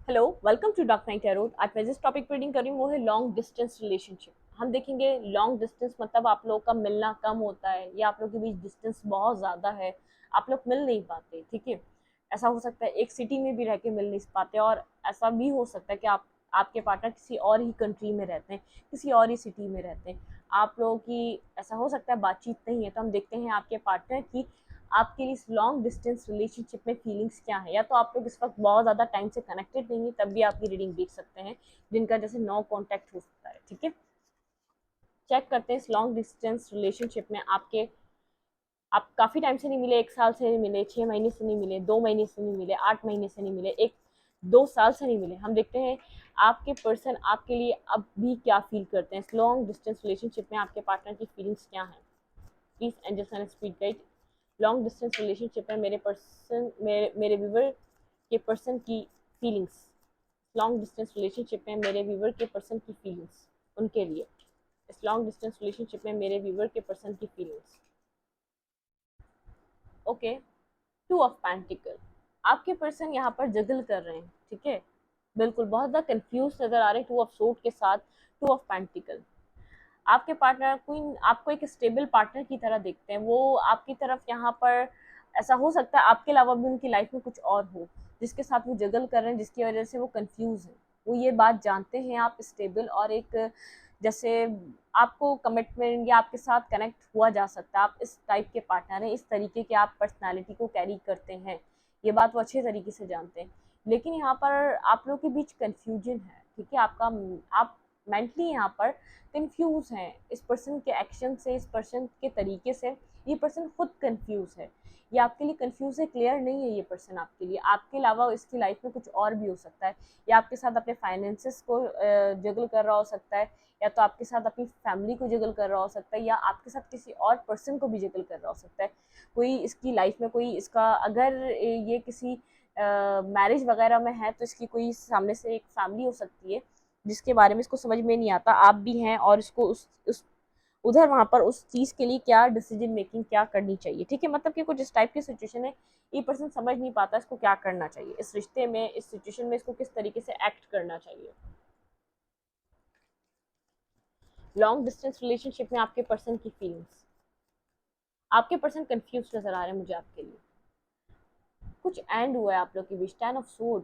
Hello, welcome to dark night tarot. आज मैं जिस टॉपिक पे रीडिंग कर रही हूँ वो है लॉन्ग डिस्टेंस रिलेशनशिप। हम देखेंगे लॉन्ग डिस्टेंस मतलब आप लोगों का मिलना कम होता है या आप लोगों के बीच डिस्टेंस बहुत ज़्यादा है, आप लोग मिल नहीं पाते। ठीक है, ऐसा हो सकता है एक सिटी में भी रह के मिल नहीं पाते, और ऐसा भी हो सकता है कि आपके पार्टनर किसी और ही कंट्री में रहते हैं, किसी और ही सिटी में रहते हैं। आप लोगों की ऐसा हो सकता है बातचीत नहीं है, तो हम देखते हैं आपके पार्टनर की आपके लिए इस लॉन्ग डिस्टेंस रिलेशनशिप में फीलिंग्स क्या है। या तो आप लोग इस वक्त बहुत ज़्यादा टाइम से कनेक्टेड नहीं है, तब भी आपकी रीडिंग देख सकते हैं, जिनका जैसे नो कांटेक्ट हो सकता है। ठीक है, चेक करते हैं इस लॉन्ग डिस्टेंस रिलेशनशिप में आप काफ़ी टाइम से नहीं मिले, 1 साल से नहीं मिले, 6 महीने से नहीं मिले, 2 महीने से नहीं मिले, 8 महीने से नहीं मिले, 1-2 साल से नहीं मिले। हम देखते हैं आपके पर्सन आपके लिए अब भी क्या फील करते हैं। इस लॉन्ग डिस्टेंस रिलेशनशिप में आपके पार्टनर की फीलिंग्स क्या हैं। Please angels and speed guide. Long distance relationship में मेरे व्यूवर के पर्सन की फीलिंग्स। लॉन्ग डिस्टेंस रिलेशनशिप में मेरे व्यूवर के पर्सन की फीलिंग्स उनके लिए। इस लॉन्ग डिस्टेंस रिलेशनशिप में मेरे व्यूवर के पर्सन की फीलिंग्स। Okay, 2 of pentacle. आपके पर्सन यहाँ पर जगल कर रहे हैं। ठीक है, बिल्कुल बहुत ज़्यादा कंफ्यूज नजर आ रहे हैं 2 ऑफ सोर्ड के साथ। 2 ऑफ पेंटिकल, आपके पार्टनर कोई आपको एक स्टेबल पार्टनर की तरह देखते हैं। वो आपकी तरफ यहाँ पर ऐसा हो सकता है आपके अलावा भी उनकी लाइफ में कुछ और हो जिसके साथ वो जगल कर रहे हैं, जिसकी वजह से वो कंफ्यूज है। वो ये बात जानते हैं आप स्टेबल और एक जैसे आपको कमिटमेंट या आपके साथ कनेक्ट हुआ जा सकता है। आप इस टाइप के पार्टनर हैं, इस तरीके के आप पर्सनैलिटी को कैरी करते हैं, ये बात वो अच्छे तरीके से जानते हैं। लेकिन यहाँ पर आप लोगों के बीच कन्फ्यूजन है। ठीक है, आप मेंटली यहाँ पर कंफ्यूज हैं इस पर्सन के एक्शन से, इस पर्सन के तरीके से। ये पर्सन खुद कंफ्यूज है, ये आपके लिए कंफ्यूज है, क्लियर नहीं है। ये पर्सन आपके लिए, आपके अलावा इसकी लाइफ में कुछ और भी हो सकता है। या आपके साथ अपने फाइनेंसेस को जगल कर रहा हो सकता है, या तो आपके साथ अपनी फैमिली को जगल कर रहा हो सकता है, या आपके साथ किसी और पर्सन को भी जगल कर रहा हो सकता है। कोई इसकी लाइफ में कोई इसका अगर ये किसी मैरिज वगैरह में है तो इसकी कोई सामने से एक फैमिली हो सकती है जिसके बारे में इसको समझ में नहीं आता। आप भी हैं और इसको उस उधर वहां पर उस चीज के लिए क्या डिसीजन मेकिंग क्या करनी चाहिए। ठीक है, मतलब कि कुछ इस टाइप की सिचुएशन है। ये पर्सन समझ नहीं पाता इसको क्या करना चाहिए इस रिश्ते में, इस सिचुएशन में इसको किस तरीके से एक्ट करना चाहिए। लॉन्ग डिस्टेंस रिलेशनशिप में आपके पर्सन की फीलिंग्स। आपके पर्सन कंफ्यूज नजर आ रहे हैं मुझे आपके लिए। कुछ एंड हुआ है आप लोग के बीच। 10 ऑफ सोर्ड,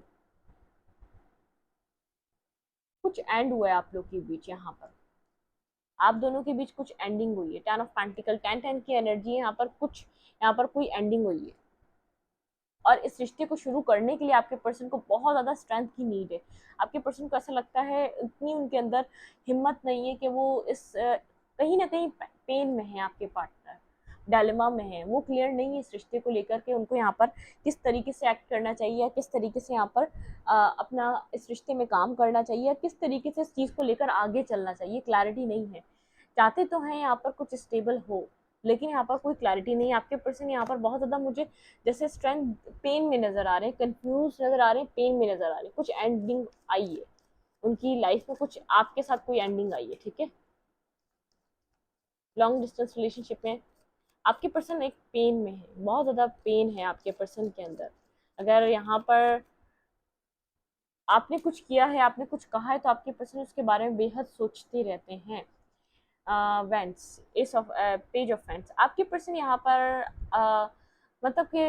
कुछ एंड हुआ है आप लोग के बीच। यहाँ पर आप दोनों के बीच कुछ एंडिंग हुई है। 10 ऑफ पेंटिकल, 10-10 की एनर्जी है यहाँ पर। कुछ यहाँ पर कोई एंडिंग हुई है, और इस रिश्ते को शुरू करने के लिए आपके पर्सन को बहुत ज़्यादा स्ट्रेंथ की नीड है। आपके पर्सन को ऐसा लगता है इतनी उनके अंदर हिम्मत नहीं है कि वो इस कहीं ना कहीं पेन में है। आपके पार्टनर डायलेमा में है, वो क्लियर नहीं है इस रिश्ते को लेकर के उनको यहाँ पर किस तरीके से एक्ट करना चाहिए, या किस तरीके से यहाँ पर अपना इस रिश्ते में काम करना चाहिए, या किस तरीके से इस चीज़ को लेकर आगे चलना चाहिए। क्लैरिटी नहीं है। चाहते तो हैं यहाँ पर कुछ स्टेबल हो, लेकिन यहाँ पर कोई क्लैरिटी नहीं है। आपके पर्सन यहाँ पर बहुत ज़्यादा मुझे जैसे स्ट्रेंथ पेन में नजर आ रहे हैं, कंफ्यूज नजर आ रहे हैं, पेन में नजर आ रहे हैं। कुछ एंडिंग आई है उनकी लाइफ में, कुछ आपके साथ कोई एंडिंग आई है। ठीक है, लॉन्ग डिस्टेंस रिलेशनशिप में आपके पर्सन एक पेन में है, बहुत ज़्यादा पेन है आपके पर्सन के अंदर। अगर यहाँ पर आपने कुछ किया है, आपने कुछ कहा है, तो आपके पर्सन उसके बारे में बेहद सोचते रहते हैं। Vents, S of page of vents. आपके पर्सन यहाँ पर मतलब कि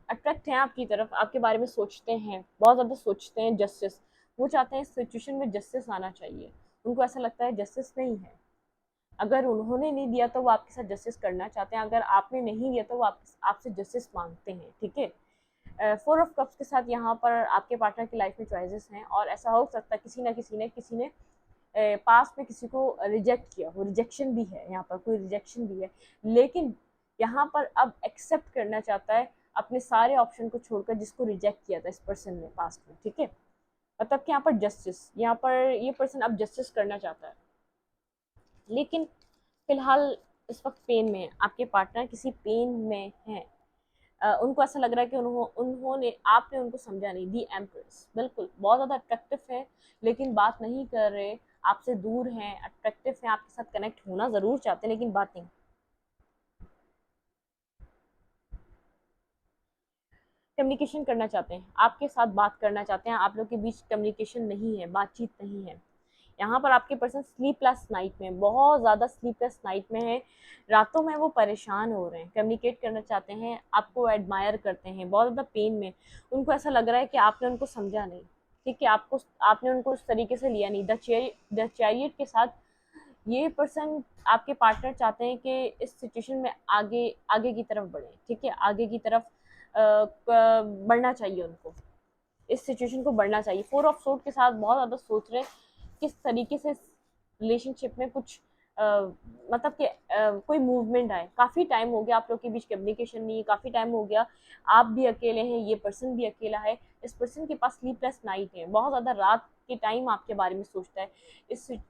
अट्रैक्ट हैं आपकी तरफ, आपके बारे में सोचते हैं, बहुत ज़्यादा सोचते हैं। जस्टिस, वो चाहते हैं इस सिचुएशन में जस्टिस आना चाहिए। उनको ऐसा लगता है जस्टिस नहीं है। अगर उन्होंने नहीं दिया तो वो आपके साथ जस्टिस करना चाहते हैं, अगर आपने नहीं दिया तो वो आपसे जस्टिस मांगते हैं। ठीक है, 4 ऑफ कप्स के साथ यहाँ पर आपके पार्टनर की लाइफ में चॉइसेस हैं, और ऐसा हो सकता है किसी ने पास में किसी को रिजेक्ट किया हो। रिजेक्शन भी है यहाँ पर, कोई रिजेक्शन भी है, लेकिन यहाँ पर अब एक्सेप्ट करना चाहता है अपने सारे ऑप्शन को छोड़कर जिसको रिजेक्ट किया था इस पर्सन ने पास्ट में। ठीक है, मतलब कि यहाँ पर जस्टिस, यहाँ पर ये पर्सन अब जस्टिस करना चाहता है, लेकिन फिलहाल इस वक्त पेन में है। आपके पार्टनर किसी पेन में है। उनको ऐसा लग रहा है कि उन्होंने आपने उनको समझा नहीं। दी एम्प्रेस, बिल्कुल बहुत ज़्यादा अट्रैक्टिव है, लेकिन बात नहीं कर रहे, आपसे दूर हैं। अट्रैक्टिव हैं, आपके साथ कनेक्ट होना ज़रूर चाहते हैं, लेकिन बात नहीं। कम्युनिकेशन करना चाहते हैं, आपके साथ बात करना चाहते हैं, आप लोग के बीच कम्युनिकेशन नहीं है, बातचीत नहीं है। यहाँ पर आपके पर्सन स्लीपलेस नाइट में, बहुत ज़्यादा स्लीपलेस नाइट में है, रातों में वो परेशान हो रहे हैं, कम्युनिकेट करना चाहते हैं, आपको एडमायर करते हैं, बहुत ज़्यादा पेन में, उनको ऐसा लग रहा है कि आपने उनको समझा नहीं, ठीक है, आपने उनको उस तरीके से लिया नहीं। द चैरियट के साथ ये पर्सन, आपके पार्टनर चाहते हैं कि इस सिचुएशन में आगे आगे की तरफ बढ़े, ठीक है, आगे की तरफ बढ़ना चाहिए उनको, इस सिचुएशन को बढ़ना चाहिए। 4 ऑफ सोर्ड के साथ बहुत ज़्यादा सोच रहे हैं किस तरीके से रिलेशनशिप में कुछ मतलब कि कोई मूवमेंट आए। काफ़ी टाइम हो गया आप लोग के बीच कम्युनिकेशन नहीं है, काफ़ी टाइम हो गया, आप भी अकेले हैं, ये पर्सन भी अकेला है, इस पर्सन के पास स्लीपलेस नाइट है, बहुत ज़्यादा रात के टाइम आपके बारे में सोचता है,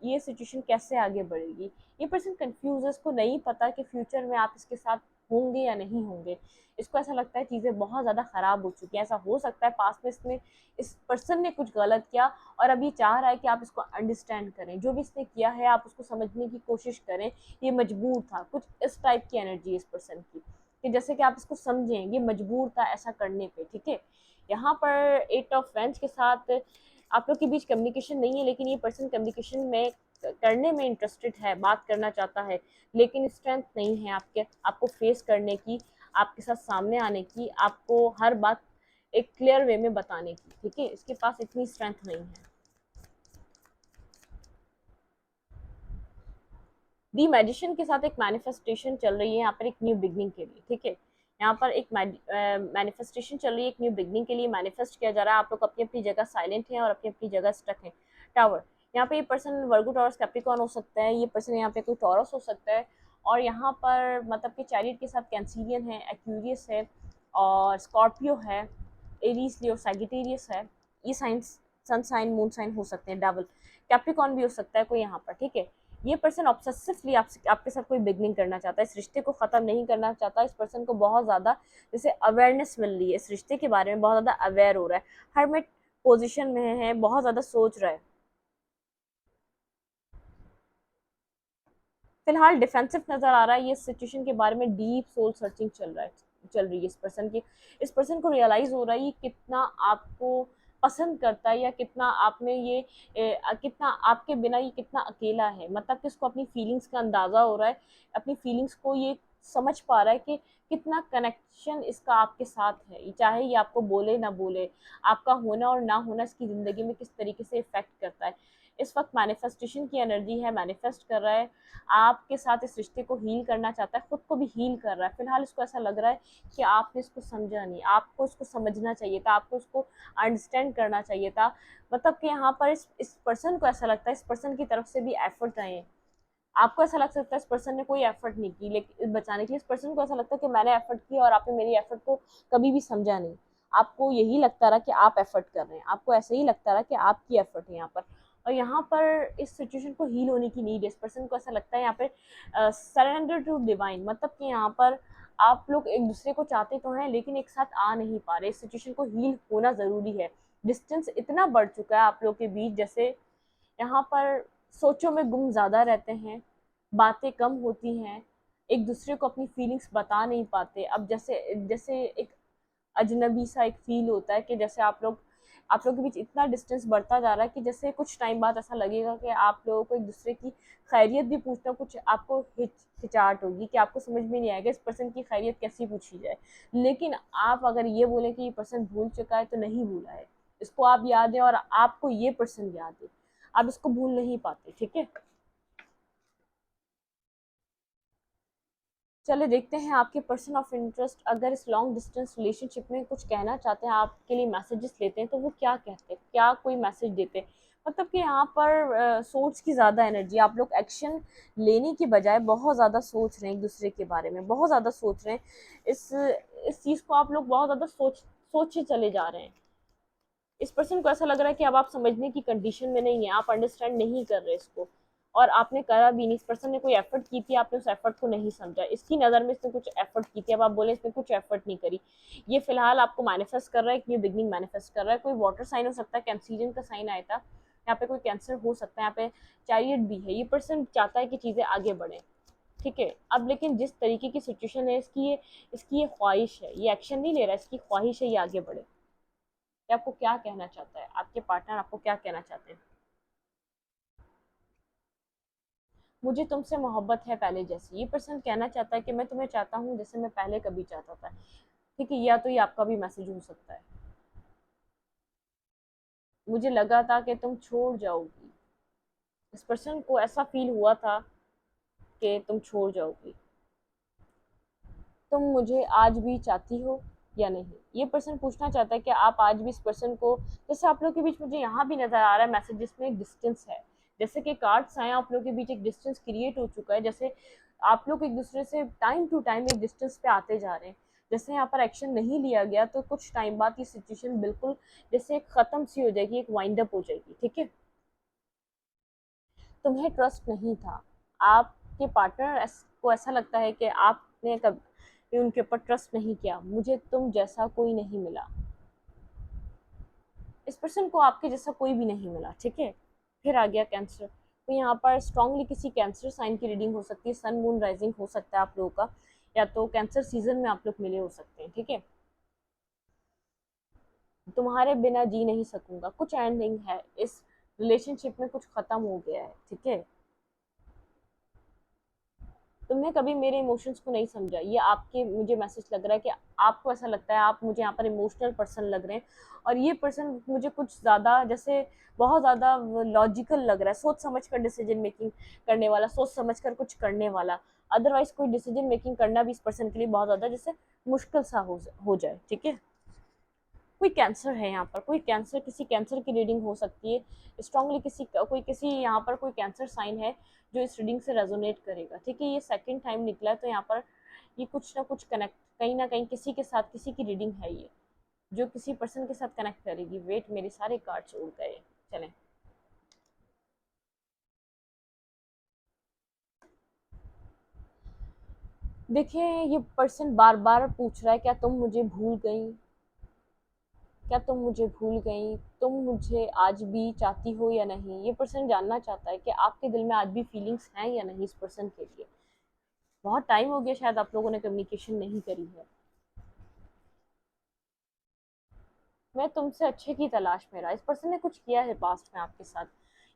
ये सिचुएशन कैसे आगे बढ़ेगी। ये पर्सन कंफ्यूज है, इसको नहीं पता कि फ्यूचर में आप इसके साथ होंगे या नहीं होंगे। इसको ऐसा लगता है चीज़ें बहुत ज़्यादा ख़राब हो चुकी हैं, ऐसा हो सकता है पास्ट में इसने इस पर्सन ने कुछ गलत किया और अब ये चाह रहा है कि आप इसको अंडरस्टैंड करें, जो भी इसने किया है आप उसको समझने की कोशिश करें, ये मजबूर था, कुछ इस टाइप की एनर्जी है इस पर्सन की, कि जैसे कि आप इसको समझें, ये मजबूर था ऐसा करने पे, ठीक है। यहाँ पर 8 ऑफ वैंड्स के साथ आप लोग के बीच कम्युनिकेशन नहीं है, लेकिन ये पर्सन कम्युनिकेशन में करने में इंटरेस्टेड है, बात करना चाहता है, लेकिन स्ट्रेंथ नहीं है आपको फेस करने की, आपके साथ सामने आने की, आपको हर बात एक क्लियर वे में बताने की, ठीक है, इसके पास इतनी स्ट्रेंथ नहीं है। दी मैजिशियन के साथ एक मैनिफेस्टेशन चल रही है यहाँ पर एक न्यू बिगनिंग के लिए, ठीक है, यहाँ पर एक मैनिफेस्टेशन चल रही है एक न्यू बिगनिंग के लिए, मैनिफेस्ट किया जा रहा है। आप लोग अपनी अपनी जगह साइलेंट हैं और अपनी अपनी जगह स्टक हैं। टावर, यहाँ पे ये पर्सन वर्गो टॉरस कैप्रिकॉर्न हो सकता है, ये पर्सन यहाँ पे कोई टॉरस हो सकता है, और यहाँ पर मतलब कि चैरियट के साथ कैंसिलियन है, एक्यूरियस है और स्कॉर्पियो है, एरीज लियो सैजिटेरियस है, ये signs sun sign moon sign हो सकते हैं, डबल कैप्रिकॉर्न भी हो सकता है कोई यहाँ पर, ठीक है। ये पर्सन ऑब्सेसिवली आपके साथ कोई बिगनिंग करना चाहता है, इस रिश्ते को ख़त्म नहीं करना चाहता, इस पर्सन को बहुत ज़्यादा जैसे अवेयरनेस मिल रही है, इस रिश्ते के बारे में बहुत ज़्यादा अवेयर हो रहा है, हर्मिट पोजीशन में है, बहुत ज़्यादा सोच रहा है, फिलहाल डिफेंसिव नज़र आ रहा है, ये सिचुएशन के बारे में डीप सोल सर्चिंग चल रही है इस पर्सन की। इस पर्सन को रियलाइज़ हो रहा है ये कितना आपको पसंद करता है, या कितना आप में ये कितना आपके बिना ये कितना अकेला है, मतलब कि इसको अपनी फीलिंग्स का अंदाज़ा हो रहा है, अपनी फीलिंग्स को ये समझ पा रहा है कि कितना कनेक्शन इसका आपके साथ है, चाहे ये आपको बोले ना बोले, आपका होना और ना होना इसकी ज़िंदगी में किस तरीके से इफ़ेक्ट करता है। इस वक्त मैनिफेस्टेशन की एनर्जी है, मैनिफेस्ट कर रहा है, आपके साथ इस रिश्ते को हील करना चाहता है, खुद को भी हील कर रहा है। फिलहाल इसको ऐसा लग रहा है कि आपने इसको समझा नहीं, आपको इसको समझना चाहिए था, आपको इसको अंडरस्टैंड करना चाहिए था, मतलब कि यहाँ पर इस पर्सन को ऐसा लगता है इस पर्सन की तरफ से भी एफर्ट आए हैं, आपको ऐसा लग सकता है इस पर्सन ने कोई एफर्ट नहीं की, लेकिन बचाने के लिए इस पर्सन को ऐसा लगता है कि मैंने एफर्ट किया और आपने मेरी एफर्ट को कभी भी समझा नहीं, आपको यही लगता रहा कि आप एफर्ट कर रहे हैं, आपको ऐसे ही लगता रहा कि आपकी एफर्ट है यहाँ पर, और यहाँ पर इस सिचुएशन को हील होने की नीड है, इस पर्सन को ऐसा लगता है यहाँ पर सरेंडर टू डिवाइन, मतलब कि यहाँ पर आप लोग एक दूसरे को चाहते तो हैं लेकिन एक साथ आ नहीं पा रहे, इस सिचुएशन को हील होना ज़रूरी है। डिस्टेंस इतना बढ़ चुका है आप लोग के बीच, जैसे यहाँ पर सोचों में गुम ज़्यादा रहते हैं, बातें कम होती हैं, एक दूसरे को अपनी फीलिंग्स बता नहीं पाते। अब जैसे जैसे एक अजनबी सा एक फील होता है कि जैसे आप लोगों के बीच इतना डिस्टेंस बढ़ता जा रहा है कि जैसे कुछ टाइम बाद ऐसा लगेगा कि आप लोगों को एक दूसरे की खैरियत भी पूछना कुछ आपको हिचकिचाहट होगी, कि आपको समझ में नहीं आएगा इस पर्सन की खैरियत कैसी पूछी जाए। लेकिन आप अगर ये बोलें कि ये पर्सन भूल चुका है तो नहीं भूला है, इसको आप याद है और आपको ये पर्सन याद है, आप इसको भूल नहीं पाते, ठीक है। चलिए देखते हैं आपके पर्सन ऑफ इंटरेस्ट अगर इस लॉन्ग डिस्टेंस रिलेशनशिप में कुछ कहना चाहते हैं, आपके लिए मैसेजेस लेते हैं तो वो क्या कहते हैं, क्या कोई मैसेज देते हैं। मतलब कि यहाँ पर सोच की ज़्यादा एनर्जी, आप लोग एक्शन लेने की बजाय बहुत ज़्यादा सोच रहे हैं एक दूसरे के बारे में, बहुत ज़्यादा सोच रहे हैं, इस चीज़ को आप लोग बहुत ज़्यादा सोचे चले जा रहे हैं। इस पर्सन को ऐसा लग रहा है कि अब आप समझने की कंडीशन में नहीं है, आप अंडरस्टैंड नहीं कर रहे इसको, और आपने करा भी नहीं, इस पर्सन ने कोई एफर्ट की थी, आपने उस एफर्ट को नहीं समझा, इसकी नज़र में इसने कुछ एफर्ट की थी, अब आप बोले इसने कुछ एफर्ट नहीं करी। ये फिलहाल आपको मैनिफेस्ट कर रहा है, ये बिगनिंग मैनिफेस्ट कर रहा है, कोई वाटर साइन हो सकता है, कैंसिलियन का साइन आया था, यहाँ पे कोई कैंसर हो सकता है, यहाँ पे चैरियट भी है, ये पर्सन चाहता है कि चीज़ें आगे बढ़ें, ठीक है। अब लेकिन जिस तरीके की सिचुएशन है, इसकी ये ख्वाहिश है, ये एक्शन नहीं ले रहा है, इसकी ख्वाहिश है ये आगे बढ़े। ये आपको क्या कहना चाहता है, आपके पार्टनर आपको क्या कहना चाहते हैं? मुझे तुमसे मोहब्बत है पहले जैसी। ये पर्सन कहना चाहता है कि मैं तुम्हें चाहता हूँ जैसे मैं पहले कभी चाहता था। ठीक है, या तो ये आपका भी मैसेज हो सकता है। मुझे लगा था कि तुम छोड़ जाओगी। इस पर्सन को ऐसा फील हुआ था कि तुम छोड़ जाओगी। तुम मुझे आज भी चाहती हो या नहीं? ये पर्सन पूछना चाहता है कि आप आज भी इस पर्सन को, जैसे आप लोग के बीच मुझे यहाँ भी नजर आ रहा है मैसेज जिसमें एक डिस्टेंस है, जैसे कि कार्ड्स आए आप लोग के बीच एक डिस्टेंस क्रिएट हो चुका है, जैसे आप लोग एक दूसरे से टाइम टू टाइम एक डिस्टेंस पे आते जा रहे हैं। जैसे यहाँ पर एक्शन नहीं लिया गया तो कुछ टाइम बाद ये सिचुएशन बिल्कुल जैसे एक खत्म सी हो जाएगी, एक वाइंड अप हो जाएगी। ठीक है, तुम्हें ट्रस्ट नहीं था। आपके पार्टनर को ऐसा लगता है कि आपने कभी उनके ऊपर ट्रस्ट नहीं किया। मुझे तुम जैसा कोई नहीं मिला। इस पर्सन को आपके जैसा कोई भी नहीं मिला। ठीक है, फिर आ गया कैंसर। तो यहाँ पर स्ट्रांगली किसी कैंसर साइन की रीडिंग हो सकती है, सन मून राइजिंग हो सकता है आप लोगों का, या तो कैंसर सीजन में आप लोग मिले हो सकते हैं। ठीक है, तुम्हारे बिना जी नहीं सकूंगा, कुछ एंडिंग है इस रिलेशनशिप में, कुछ खत्म हो गया है। ठीक है, तुमने कभी मेरे इमोशंस को नहीं समझा। ये आपके मुझे मैसेज लग रहा है कि आपको ऐसा लगता है, आप मुझे यहाँ पर इमोशनल पर्सन लग रहे हैं, और ये पर्सन मुझे कुछ ज़्यादा जैसे बहुत ज़्यादा लॉजिकल लग रहा है, सोच समझ कर डिसीजन मेकिंग करने वाला, सोच समझ कर कुछ करने वाला। अदरवाइज कोई डिसीजन मेकिंग करना भी इस पर्सन के लिए बहुत ज़्यादा जैसे मुश्किल सा हो जाए। ठीक है, कोई कैंसर है यहाँ पर, कोई कैंसर, किसी कैंसर की रीडिंग हो सकती है स्ट्रांगली, किसी यहाँ पर कोई कैंसर साइन है जो इस रीडिंग से रेजोनेट करेगा। ठीक है, ये सेकंड टाइम निकला है तो यहाँ पर ये कुछ ना कुछ कनेक्ट कहीं ना कहीं किसी के साथ, किसी की रीडिंग है ये जो किसी पर्सन के साथ कनेक्ट करेगी। वेट, मेरे सारे कार्ड्स उड़ गए। चलें, देखिए ये पर्सन बार बार पूछ रहा है, क्या तुम मुझे भूल गई? क्या तुम मुझे भूल गई? तुम मुझे आज भी चाहती हो या नहीं? ये पर्सन जानना चाहता है कि आपके दिल में आज भी फीलिंग्स हैं या नहीं इस पर्सन के लिए। बहुत टाइम हो गया शायद आप लोगों ने कम्युनिकेशन नहीं करी है। मैं तुमसे अच्छे की तलाश में रहा। इस पर्सन ने कुछ किया है पास्ट में आपके साथ,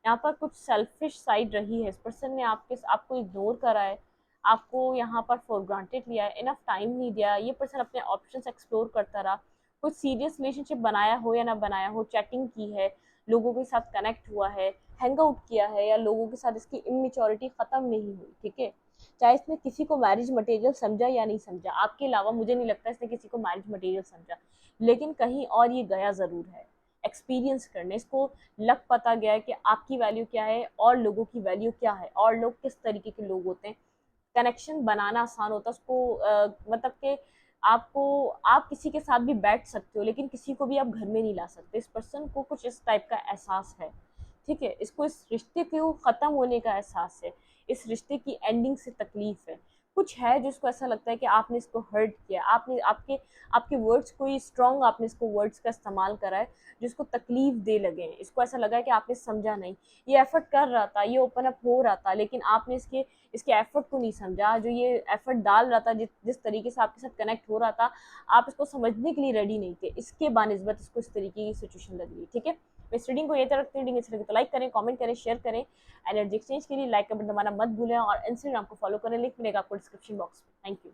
यहाँ पर कुछ सेल्फिश साइड रही है। इस पर्सन ने आपको इग्नोर करा है, आपको यहाँ पर फॉर ग्रांटेड लिया है, इनफ टाइम नहीं दिया। ये पर्सन अपने ऑप्शंस एक्सप्लोर करता रहा। कुछ सीरियस रिलेशनशिप बनाया हो या ना बनाया हो, चैटिंग की है, लोगों के साथ कनेक्ट हुआ है, हैंग आउट किया है, या लोगों के साथ इसकी इमेच्योरिटी खत्म नहीं हुई। ठीक है, चाहे इसने किसी को मैरिज मटेरियल समझा या नहीं समझा, आपके अलावा मुझे नहीं लगता इसने किसी को मैरिज मटेरियल समझा, लेकिन कहीं और ये गया ज़रूर है एक्सपीरियंस करने। इसको लग पता गया है कि आपकी वैल्यू क्या है और लोगों की वैल्यू क्या है, और लोग किस तरीके के लोग होते हैं। कनेक्शन बनाना आसान होता है उसको, मतलब कि आप किसी के साथ भी बैठ सकते हो, लेकिन किसी को भी आप घर में नहीं ला सकते। इस पर्सन को कुछ इस टाइप का एहसास है। ठीक है, इसको इस रिश्ते के खत्म होने का एहसास है, इस रिश्ते की एंडिंग से तकलीफ है। कुछ है जिसको ऐसा लगता है कि आपने इसको हर्ट किया, आपने आपके आपके वर्ड्स कोई स्ट्रॉन्ग, आपने इसको वर्ड्स का इस्तेमाल करा है जिसको तकलीफ दे लगे हैं। इसको ऐसा लगा है कि आपने समझा नहीं, ये एफर्ट कर रहा था, ये ओपन अप हो रहा था, लेकिन आपने इसके एफर्ट को नहीं समझा। जो ये एफर्ट डाल रहा था, जिस तरीके से आपके साथ कनेक्ट हो रहा था, आप इसको समझने के लिए रेडी नहीं थे। इसके बानिस्बत इसको इस तरीके की सिचुएशन लग रही है। ठीक है, इस रीडिंग को ये तरह रखते रीडिंग अच्छी लगे तो लाइक करें, कमेंट करें, शेयर करें। एनर्जी एक्सचेंज के लिए लाइक का बटन दबाना मत भूलें, और इंस्टाग्राम को फॉलो करें, लिंक मिलेगा आपको डिस्क्रिप्शन बॉक्स में। Thank you.